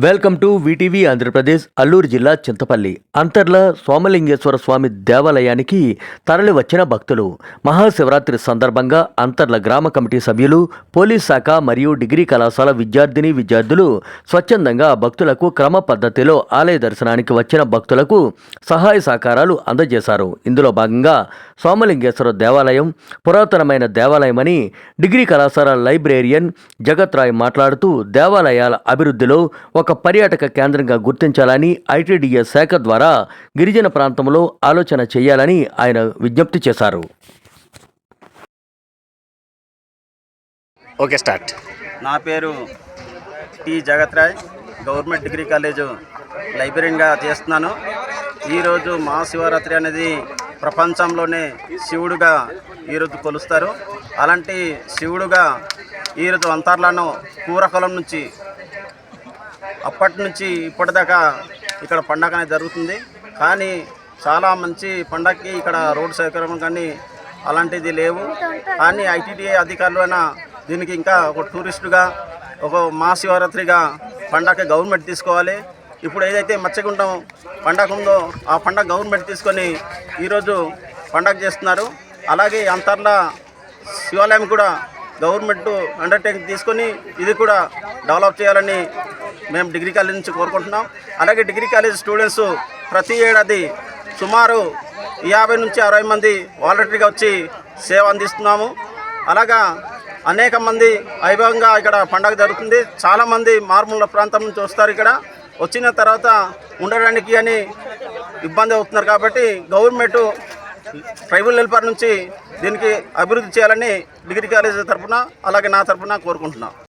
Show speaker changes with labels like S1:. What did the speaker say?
S1: Welcome to VTV Andhra Pradesh. Alluri జిల్లా చింతపల్లి అంతర్ల సోమలింగేశ్వర స్వామి దేవాలయానికి తరలి వచ్చిన భక్తులు. మహాశివరాత్రి సందర్భంగా అంతర్ల గ్రామ కమిటీ సభ్యులు, పోలీస్ శాఖ మరియు డిగ్రీ కళాశాల విద్యార్థులు స్వచ్ఛందంగా భక్తులకు క్రమ పద్ధతిలో ఆలయ దర్శనానికి వచ్చిన భక్తులకు సహాయ సహకారాలు అందజేశారు. ఇందులో భాగంగా సోమలింగేశ్వర దేవాలయం పురాతనమైన దేవాలయమని డిగ్రీ కళాశాల లైబ్రేరియన్ జగత్ రాయ్ మాట్లాడుతూ, దేవాలయాల అభివృద్ధిలో ఒక పర్యాటక కేంద్రంగా గుర్తించాలని ఐటీడీఎస్ శాఖ ద్వారా గిరిజన ప్రాంతంలో ఆలోచన చేయాలని ఆయన విజ్ఞప్తి చేశారు.
S2: Okay, start.
S3: నా పేరు టి జగత్ రాయ్, గవర్నమెంట్ డిగ్రీ కాలేజు లైబ్రరీగా చేస్తున్నాను. ఈరోజు మహాశివరాత్రి అనేది ప్రపంచంలోనే శివుడుగా ఈరోజు కొలుస్తారు. అలాంటి శివుడుగా ఈరోజు అంతర్లను పూర్వకాలం నుంచి అప్పటి నుంచి ఇప్పటిదాకా ఇక్కడ పండగ అనేది జరుగుతుంది. కానీ చాలా మంచి పండగకి ఇక్కడ రోడ్ సౌకర్యం కానీ అలాంటిది లేవు. కానీ ఐటీడీఏ అధికారులు అయినా దీనికి ఇంకా ఒక టూరిస్టుగా, ఒక మహాశివరాత్రిగా పండగ గవర్నమెంట్ తీసుకోవాలి. ఇప్పుడు ఏదైతే మత్స్యగుండం పండగ ఉందో ఆ పండగ గవర్నమెంట్ తీసుకొని ఈరోజు పండగ చేస్తున్నారు. అలాగే అంతర్ల శివాలయం కూడా గవర్నమెంట్ అండర్టేకింగ్ తీసుకొని ఇది కూడా డెవలప్ చేయాలని మేము డిగ్రీ కాలేజ్ నుంచి కోరుకుంటున్నాం. అలాగే డిగ్రీ కాలేజ్ స్టూడెంట్స్ ప్రతి ఏడాది సుమారు 50 నుంచి 60 మంది వాలంటరీగా వచ్చి సేవ అందిస్తున్నాము. అలాగా అనేక మంది వైభవంగా ఇక్కడ పండగ జరుగుతుంది. చాలామంది మారుమూల ప్రాంతం నుంచి వస్తారు. ఇక్కడ వచ్చిన తర్వాత ఉండడానికి అని ఇబ్బంది అవుతున్నారు. కాబట్టి గవర్నమెంట్ ట్రైబల్ వెల్ఫేర్ నుంచి దీనికి అభివృద్ధి చేయాలని డిగ్రీ కాలేజ్ తరఫున అలాగే నా తరఫున కోరుకుంటున్నాం.